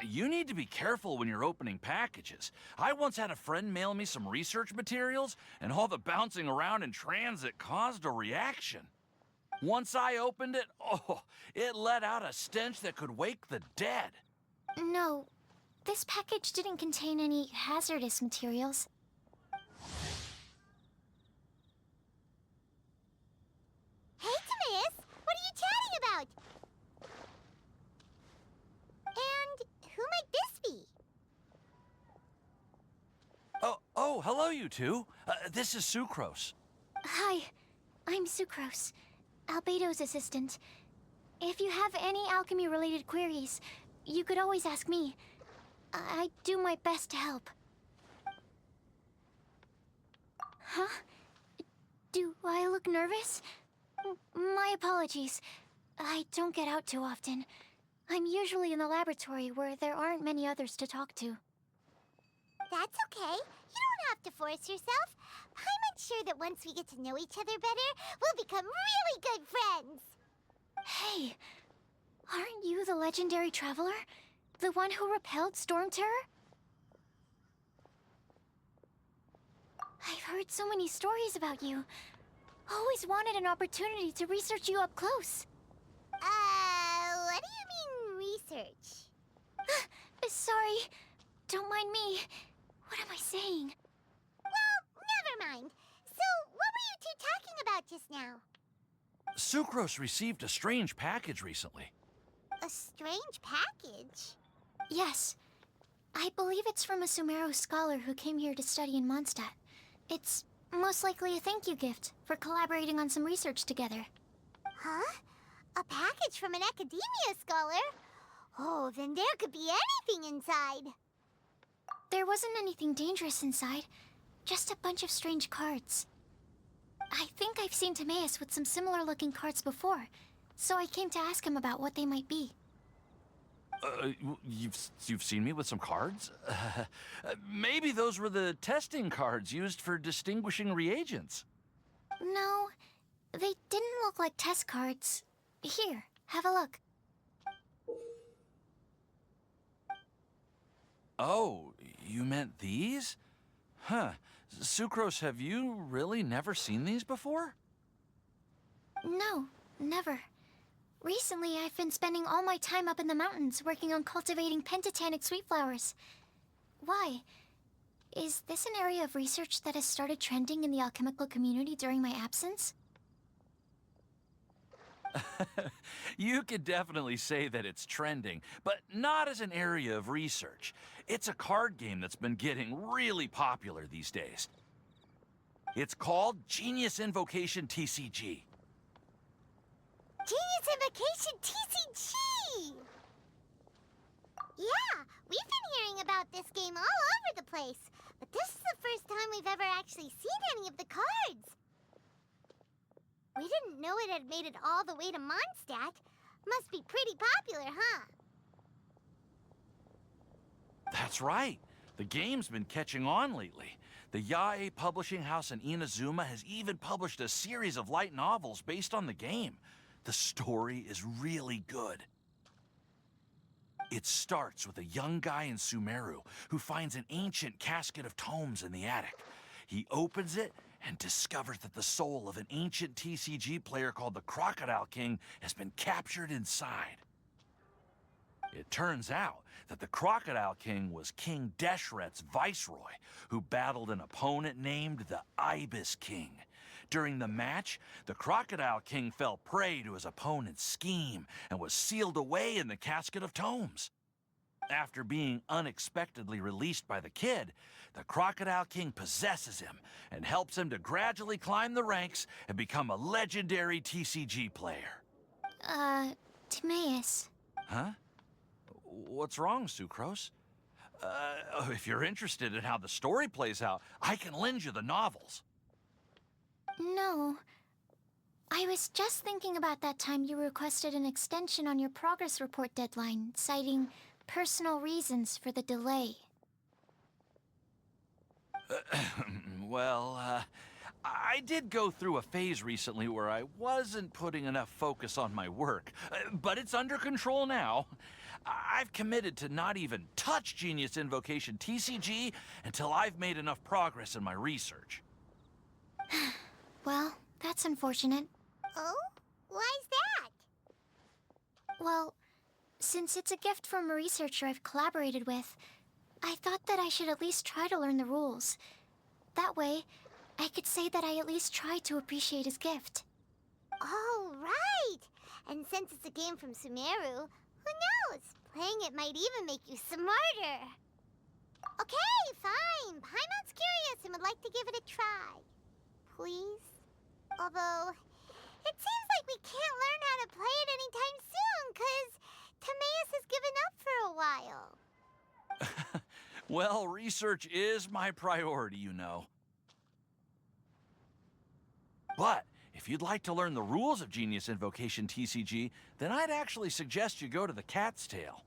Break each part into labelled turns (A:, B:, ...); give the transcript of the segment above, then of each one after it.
A: You need to be careful when you're opening packages. I once had a friend mail me some research materials, and all the bouncing around in transit caused a reaction. Once I opened it, it let out a stench that could wake the dead.
B: No, this package didn't contain any hazardous materials.
C: Hey, Timaeus! What are you chatting about? And who might this be?
A: Oh, hello, you two. This is Sucrose.
B: Hi, I'm Sucrose, Albedo's assistant. If you have any alchemy-related queries, you could always ask me. I do my best to help. Huh? Do I look nervous? My apologies. I don't get out too often. I'm usually in the laboratory where there aren't many others to talk to.
C: That's okay. You don't have to force yourself. I'm sure that once we get to know each other better, we'll become really good friends.
B: Hey, aren't you the legendary traveler? The one who repelled Storm Terror? I've heard so many stories about you. Always wanted an opportunity to research you up close.
C: What do you mean, research?
B: Sorry. Don't mind me. What am I saying?
C: Well, never mind. So, what were you two talking about just now?
A: Sucrose received a strange package recently.
C: A strange package?
B: Yes. I believe it's from a Sumeru scholar who came here to study in Mondstadt. It's most likely a thank you gift for collaborating on some research together.
C: Huh? A package from an academia scholar? Oh, then there could be anything inside.
B: There wasn't anything dangerous inside, just a bunch of strange cards. I think I've seen Timaeus with some similar-looking cards before, so I came to ask him about what they might be.
A: You've seen me with some cards? Maybe those were the testing cards used for distinguishing reagents.
B: No, they didn't look like test cards. Here, have a look.
A: Oh, you meant these? Huh. Sucrose, have you really never seen these before?
B: No, never. Recently, I've been spending all my time up in the mountains working on cultivating pentatonic sweet flowers. Why? Is this an area of research that has started trending in the alchemical community during my absence?
A: You could definitely say that it's trending, but not as an area of research. It's a card game that's been getting really popular these days. It's called Genius Invocation TCG.
C: Genius Invocation TCG! Yeah, we've been hearing about this game all over the place, but this is the first time we've ever actually seen any of the cards. We didn't know it had made it all the way to Mondstadt. Must be pretty popular, huh?
A: That's right. The game's been catching on lately. The Yae publishing house in Inazuma has even published a series of light novels based on the game. The story is really good. It starts with a young guy in Sumeru who finds an ancient casket of tomes in the attic. He opens it and discovers that the soul of an ancient TCG player called the Crocodile King has been captured inside. It turns out that the Crocodile King was King Deshret's viceroy, who battled an opponent named the Ibis King. During the match, the Crocodile King fell prey to his opponent's scheme and was sealed away in the casket of tomes. After being unexpectedly released by the kid, the Crocodile King possesses him and helps him to gradually climb the ranks and become a legendary TCG player.
B: Timaeus.
A: Huh? What's wrong, Sucrose? If you're interested in how the story plays out, I can lend you the novels.
B: No. I was just thinking about that time you requested an extension on your progress report deadline, citing personal reasons for the delay.
A: I did go through a phase recently where I wasn't putting enough focus on my work, but it's under control now. I've committed to not even touch Genius Invocation TCG until I've made enough progress in my research.
B: Well, that's unfortunate.
C: Oh? Why's that?
B: Well, since it's a gift from a researcher I've collaborated with, I thought that I should at least try to learn the rules. That way, I could say that I at least tried to appreciate his gift.
C: Oh, right! And since it's a game from Sumeru, who knows? Playing it might even make you smarter. Okay, fine. Paimon's curious and would like to give it a try. Please? Although, it seems like we can't learn how to play it anytime soon, 'cause Timaeus has given up for a while.
A: Well, research is my priority, you know. But if you'd like to learn the rules of Genius Invocation TCG, then I'd actually suggest you go to the Cat's Tail.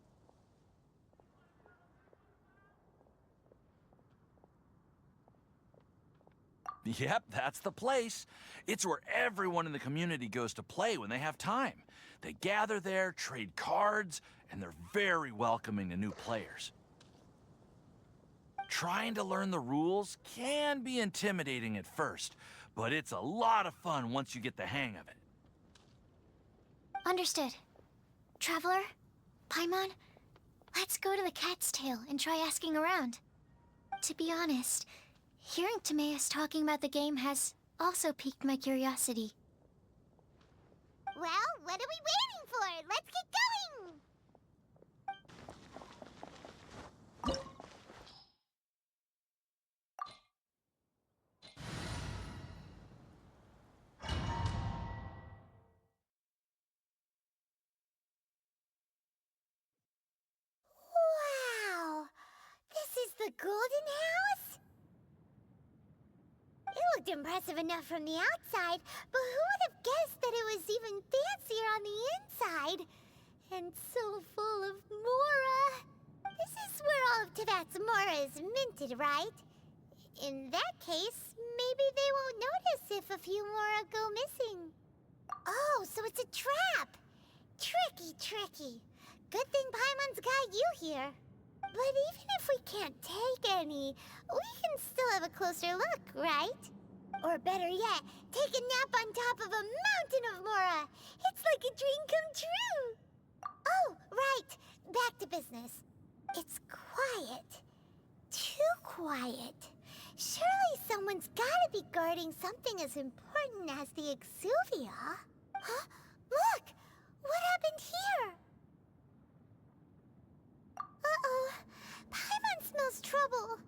A: Yep, that's the place. It's where everyone in the community goes to play when they have time. They gather there, trade cards, and they're very welcoming to new players. Trying to learn the rules can be intimidating at first, but it's a lot of fun once you get the hang of it.
B: Understood. Traveler, Paimon, let's go to the Cat's Tail and try asking around. To be honest, hearing Timaeus talking about the game has also piqued my curiosity.
C: Well, what are we waiting for? Let's get going! Wow! This is the Golden House? It looked impressive enough from the outside, but who would have guessed that it was even fancier on the inside? And so full of Mora. This is where all of Teyvat's Mora is minted, right? In that case, maybe they won't notice if a few Mora go missing. Oh, so it's a trap! Tricky, tricky. Good thing Paimon's got you here. But even if we can't take any, we can still have a closer look, right? Or better yet, take a nap on top of a mountain of Mora. It's like a dream come true. Oh, right. Back to business. It's quiet. Too quiet. Surely someone's gotta be guarding something as important as the Exuvia. Huh? Look! What happened here? Uh-oh. Paimon smells trouble.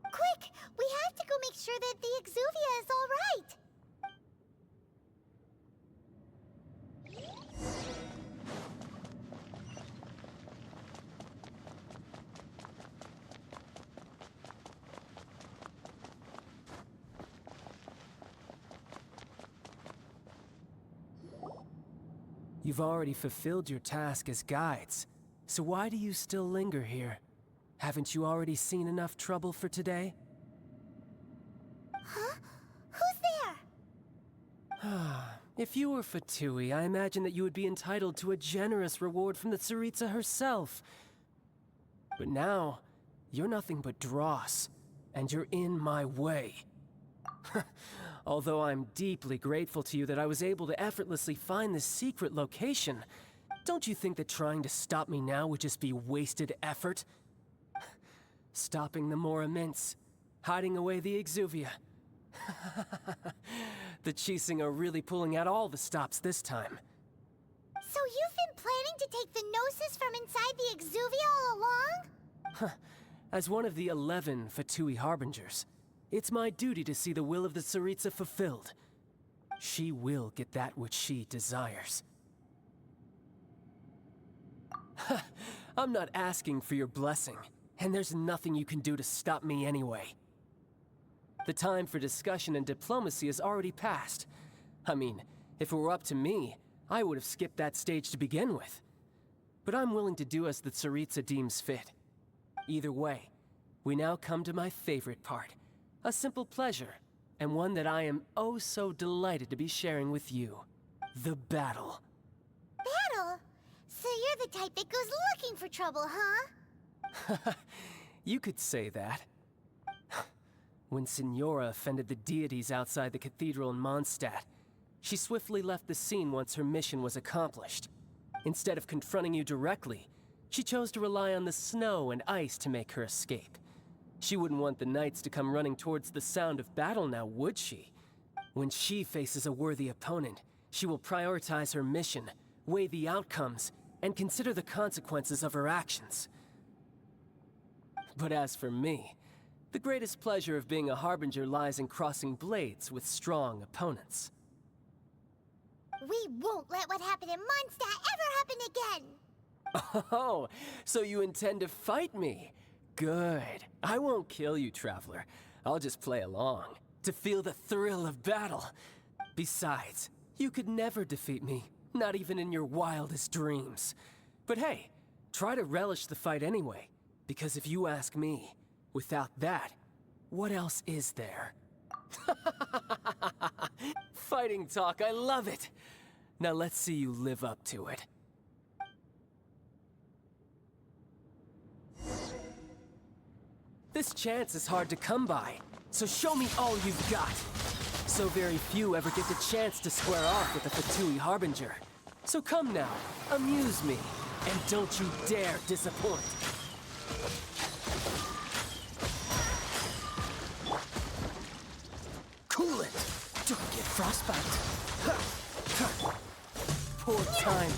C: Quick! We have to go make sure that the Exuvia is all right.
D: You've already fulfilled your task as guides, so why do you still linger here? Haven't you already seen enough trouble for today?
C: Huh? Who's there?
D: If you were Fatui, I imagine that you would be entitled to a generous reward from the Tsaritsa herself. But now, you're nothing but dross, and you're in my way. Although I'm deeply grateful to you that I was able to effortlessly find this secret location, don't you think that trying to stop me now would just be wasted effort? Stopping the Mora Mints, hiding away the Exuvia. The Chising are really pulling out all the stops this time.
C: So you've been planning to take the Gnosis from inside the Exuvia all along?
D: As one of the 11 Fatui Harbingers, it's my duty to see the will of the Tsaritsa fulfilled. She will get that which she desires. I'm not asking for your blessing, and there's nothing you can do to stop me anyway. The time for discussion and diplomacy has already passed. I mean, if it were up to me, I would have skipped that stage to begin with. But I'm willing to do as the Tsaritsa deems fit. Either way, we now come to my favorite part. A simple pleasure, and one that I am oh so delighted to be sharing with you. The battle.
C: Battle? So you're the type that goes looking for trouble, huh?
D: You could say that. When Signora offended the deities outside the cathedral in Mondstadt, she swiftly left the scene once her mission was accomplished. Instead of confronting you directly, she chose to rely on the snow and ice to make her escape. She wouldn't want the knights to come running towards the sound of battle now, would she? When she faces a worthy opponent, she will prioritize her mission, weigh the outcomes, and consider the consequences of her actions. But as for me, the greatest pleasure of being a harbinger lies in crossing blades with strong opponents.
C: We won't let what happened in Mondstadt ever happen again!
D: Oh, so you intend to fight me? Good. I won't kill you, Traveler. I'll just play along, to feel the thrill of battle. Besides, you could never defeat me, not even in your wildest dreams. But hey, try to relish the fight anyway, because if you ask me, without that, what else is there? Fighting talk, I love it! Now let's see you live up to it. This chance is hard to come by, so show me all you've got. So very few ever get the chance to square off with a Fatui Harbinger. So come now, amuse me, and don't you dare disappoint. Cool it! Don't get frostbite. Poor time.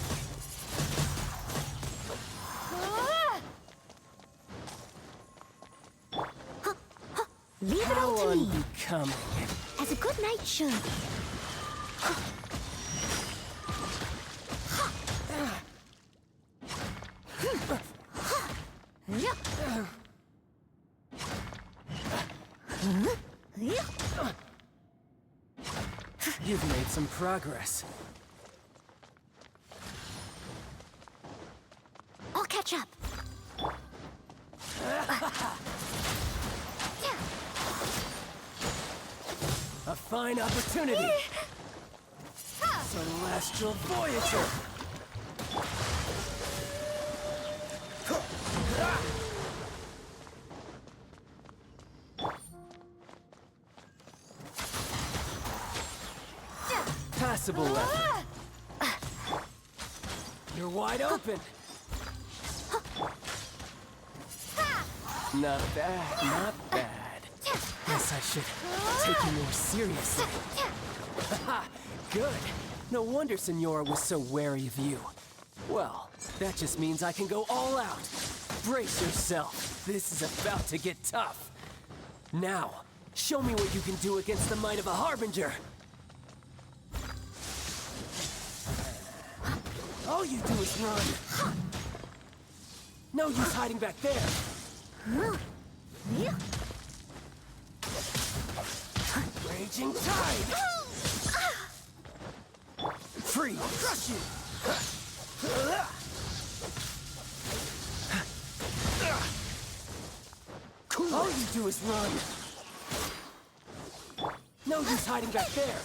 C: Leave it
D: How
C: all to me,
D: unbecoming.
C: as a good knight should.
D: You've made some progress.
C: I'll catch up.
D: A fine opportunity. Celestial Voyager. Passable effort. You're wide open. Not bad, not bad. Guess I should take you more seriously. Good. No wonder Signora was so wary of you. Well, that just means I can go all out. Brace yourself. This is about to get tough. Now, show me what you can do against the might of a Harbinger. All you do is run. No use hiding back there. Raging tide! Free! Crush you! Cool. All you do is run. No use hiding back there.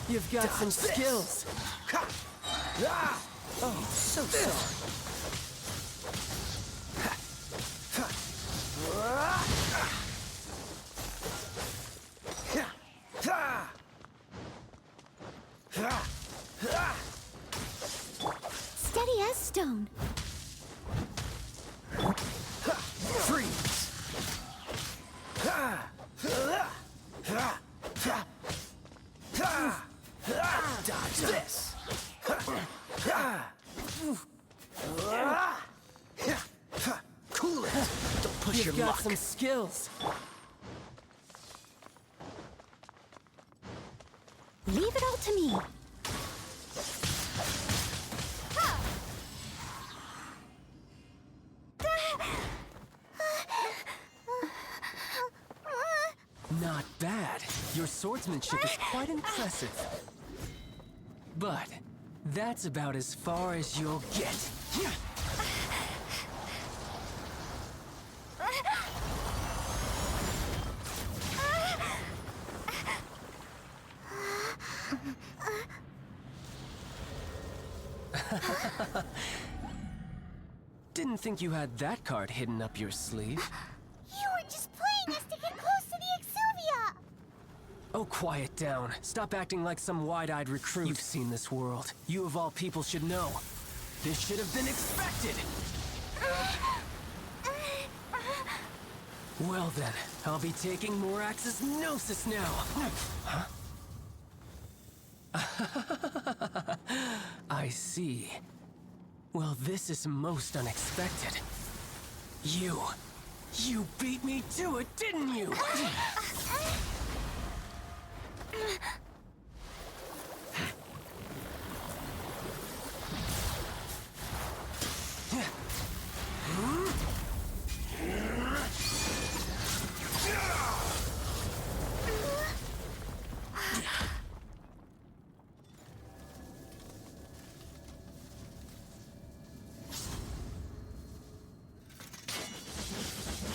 D: You've got some skills. Oh, so sorry.
C: Steady as stone.
D: Freeze! Dodge this! Cool it! Don't push your luck. You've got some skills.
C: Leave it all to me.
D: Not bad. Your swordsmanship is quite impressive. But That's about as far as you'll get. Didn't think you had that card hidden up your sleeve.
C: You were just playing us to get close to the Exuvia!
D: Oh, quiet down. Stop acting like some wide-eyed recruit. You've seen this world. You of all people should know. This should have been expected! Well then, I'll be taking Morax's Gnosis now. Huh? I see. Well, this is most unexpected. You beat me to it, didn't you?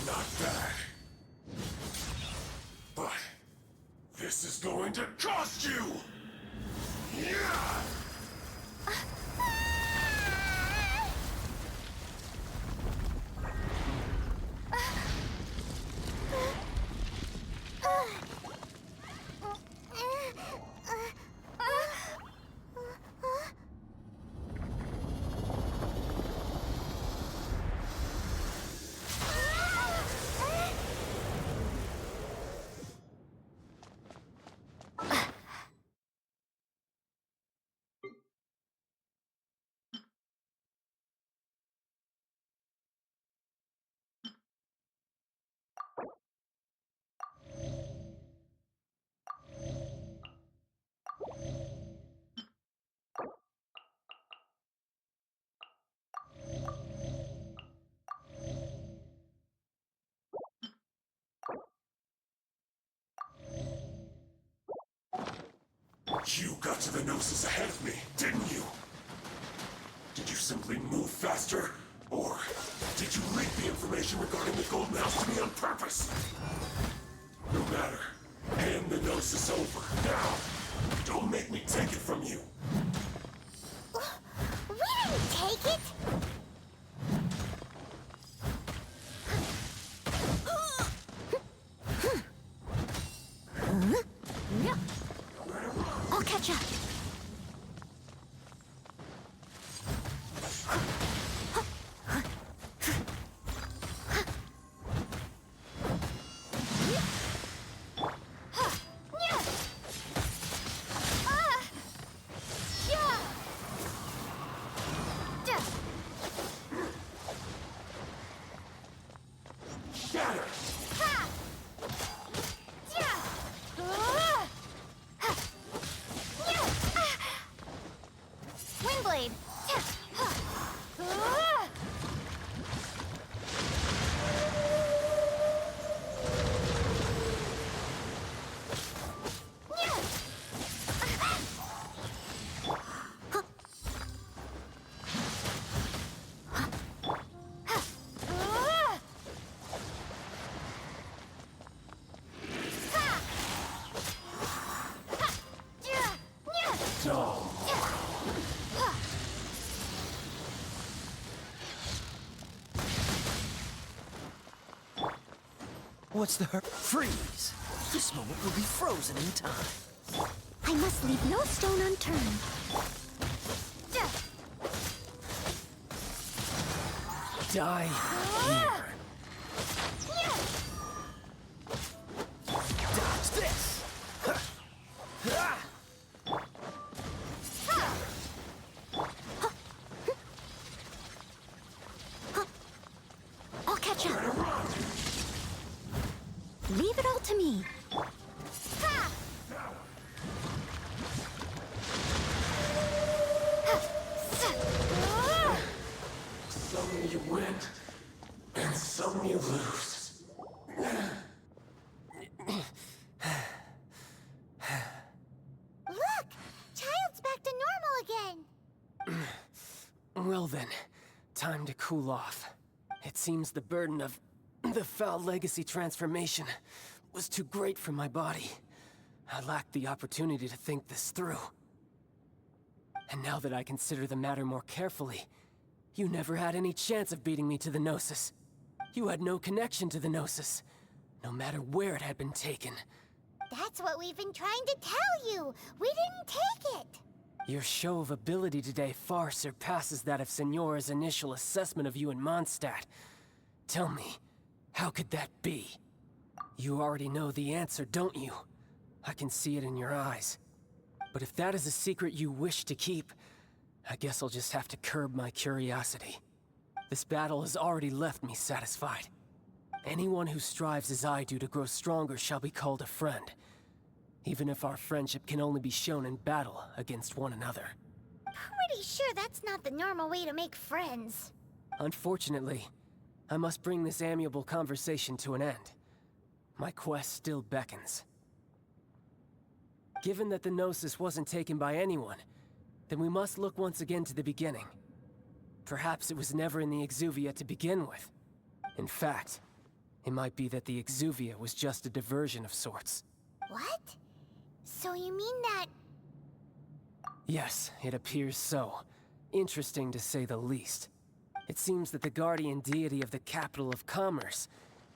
E: Not bad. But this is going to cost you! Yeah! You got to the Gnosis ahead of me, didn't you? Did you simply move faster? Or did you leak the information regarding the Golden House to me on purpose? No matter. Hand the Gnosis over, now. Don't make me take it from you.
C: We didn't take it!
B: I'll catch up.
E: Shatter!
B: Windblade.
E: Dull.
F: What's the freeze? This moment will be frozen in time.
B: I must leave no stone unturned.
D: Die here.
F: Dodge this!
B: I'll catch up. Leave it all to me.
E: Some you win, and some you lose.
C: Look! Child's back to normal again!
D: Well then, time to cool off. It seems the burden of the foul legacy transformation was too great for my body. I lacked the opportunity to think this through. And now that I consider the matter more carefully, you never had any chance of beating me to the Gnosis. You had no connection to the Gnosis, no matter where it had been taken.
C: That's what we've been trying to tell you. We didn't take it.
D: Your show of ability today far surpasses that of Signora's initial assessment of you in Mondstadt. Tell me, how could that be? You already know the answer, don't you? I can see it in your eyes. But if that is a secret you wish to keep, I guess I'll just have to curb my curiosity. This battle has already left me satisfied. Anyone who strives as I do to grow stronger shall be called a friend, even if our friendship can only be shown in battle against one another.
C: Pretty sure that's not the normal way to make friends.
D: Unfortunately, I must bring this amiable conversation to an end. My quest still beckons. Given that the Gnosis wasn't taken by anyone, then we must look once again to the beginning. Perhaps it was never in the Exuvia to begin with. In fact, it might be that the Exuvia was just a diversion of sorts.
C: What? So you mean that...
D: Yes, it appears so. Interesting to say the least. It seems that the guardian deity of the capital of commerce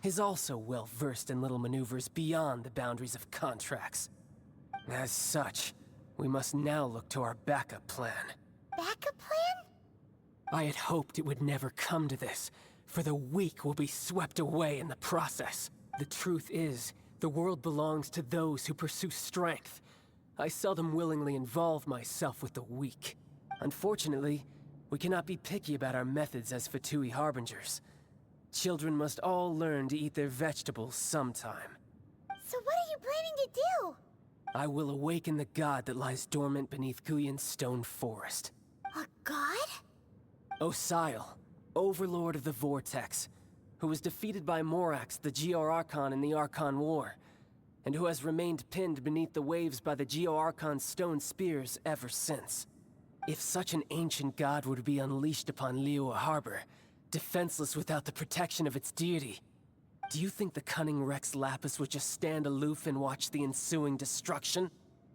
D: is also well versed in little maneuvers beyond the boundaries of contracts. As such, we must now look to our backup plan.
C: backup plan?
D: I had hoped it would never come to this, for the weak will be swept away in the process. The truth is, the world belongs to those who pursue strength. I seldom willingly involve myself with the weak. Unfortunately, we cannot be picky about our methods as Fatui Harbingers. Children must all learn to eat their vegetables sometime.
C: So what are you planning to do?
D: I will awaken the god that lies dormant beneath Guyan's stone forest.
C: A god?
D: Osial, overlord of the Vortex, who was defeated by Morax, the Geo-Archon in the Archon War, and who has remained pinned beneath the waves by the Geo-Archon's stone spears ever since. If such an ancient god were to be unleashed upon Liyue Harbor, defenseless without the protection of its deity, do you think the cunning Rex Lapis would just stand aloof and watch the ensuing destruction?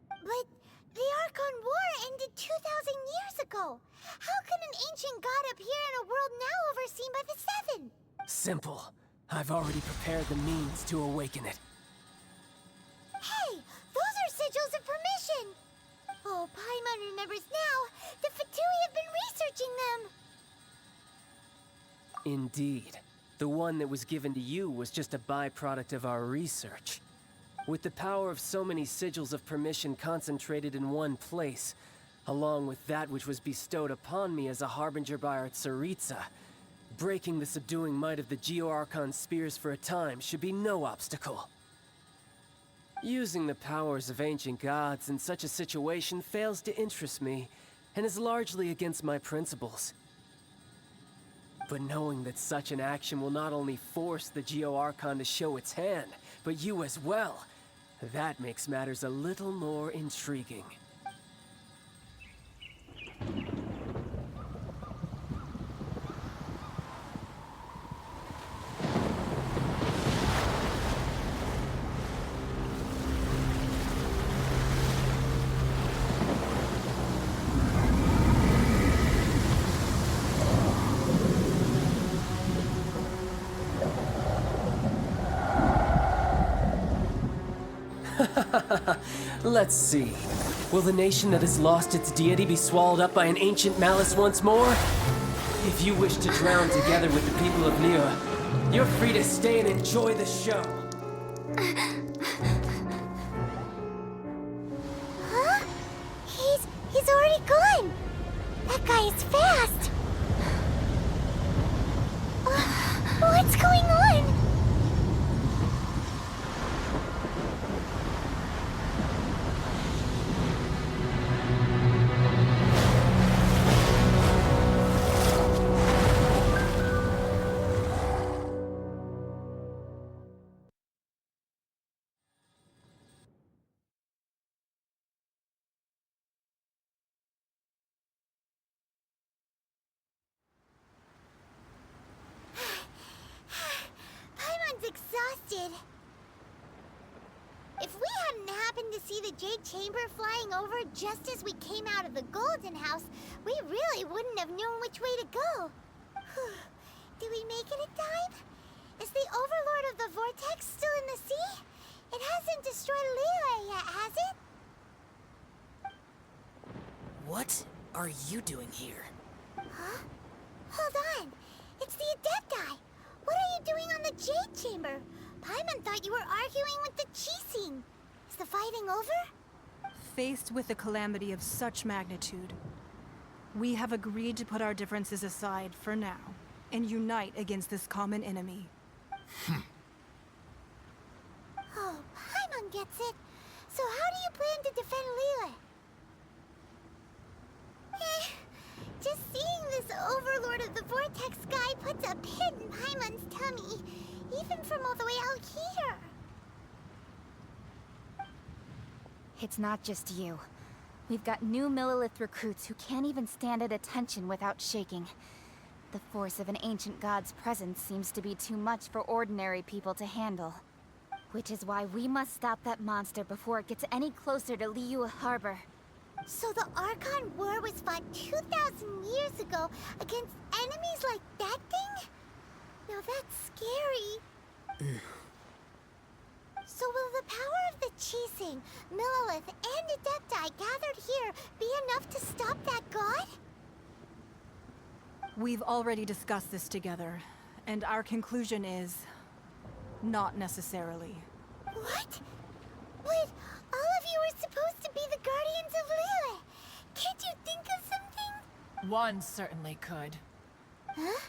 C: But the Archon War ended 2,000 years ago. How can an ancient god appear in a world now overseen by the Seven?
D: Simple. I've already prepared the means to awaken it.
C: Hey, those are sigils of permission. Oh, Paimon remembers now. The Fatui have been researching them.
D: Indeed. The one that was given to you was just a byproduct of our research. With the power of so many sigils of permission concentrated in one place, along with that which was bestowed upon me as a harbinger by our Tsaritsa, breaking the subduing might of the Geo-Archon spears for a time should be no obstacle. Using the powers of ancient gods in such a situation fails to interest me, and is largely against my principles. But knowing that such an action will not only force the Geo-Archon to show its hand, but you as well, that makes matters a little more intriguing. Let's see. Will the nation that has lost its deity be swallowed up by an ancient malice once more? If you wish to drown together with the people of Liyue, you're free to stay and enjoy the show.
C: Huh? He's already gone. That guy is fast. What's going on? did. If we hadn't happened to see the Jade Chamber flying over just as we came out of the Golden House, we really wouldn't have known which way to go. Did we make it in time? Is the Overlord of the Vortex still in the sea? It hasn't destroyed Liyue yet, has it?
F: What are you doing here?
C: Huh? Hold on. It's the Adepti. What are you doing on the Jade Chamber? Paimon thought you were arguing with the Qixing. Is the fighting over?
G: Faced with a calamity of such magnitude, we have agreed to put our differences aside for now and unite against this common enemy.
C: Oh, Paimon gets it. So how do you plan to defend Liyue? Just seeing this Overlord of the Vortex guy puts a pit in Paimon's tummy, even from all the way out here.
H: It's not just you. We've got new Millilith recruits who can't even stand at attention without shaking. The force of an ancient god's presence seems to be too much for ordinary people to handle. Which is why we must stop that monster before it gets any closer to Liyue Harbor.
C: So the Archon War was fought 2,000 years ago against enemies like that thing? Now that's scary. So will the power of the Qixing, Millilith, and Adepti gathered here be enough to stop that god?
G: We've already discussed this together, and our conclusion is not necessarily.
C: What? But all of you are supposed to be the Guardians of Liyue. Can't you think of something?
I: One certainly could.
C: Huh?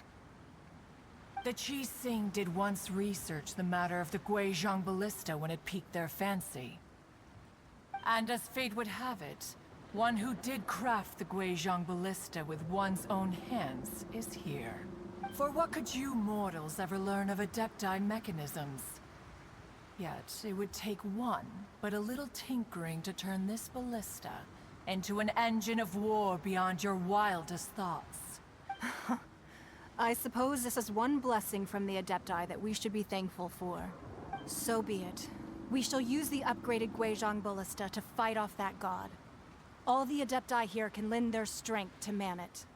I: The Qixing did once research the matter of the Guizhong Ballista when it piqued their fancy. And as fate would have it, one who did craft the Guizhong Ballista with one's own hands is here. For what could you mortals ever learn of Adepti mechanisms? Yet, it would take one, but a little tinkering to turn this ballista into an engine of war beyond your wildest thoughts.
G: I suppose this is one blessing from the Adepti that we should be thankful for. So be it. We shall use the upgraded Guizhong Ballista to fight off that god. All the Adepti here can lend their strength to man it.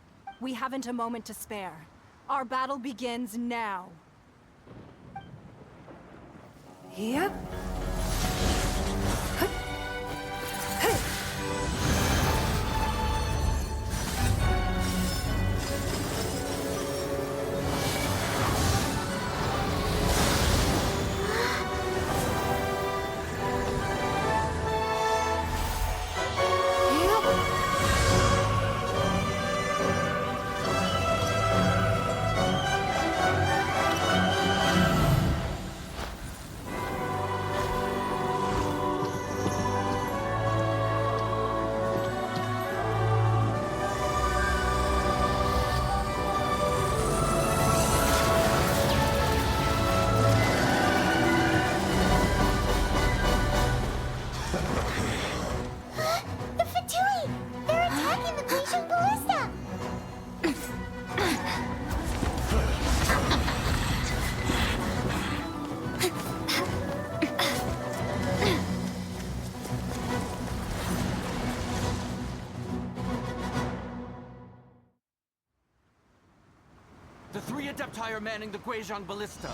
G: We haven't a moment to spare. Our battle begins now. Yep.
C: The Fatui! They're attacking the Guizhong Ballista!
J: The three Adepti are manning the Guizhong Ballista.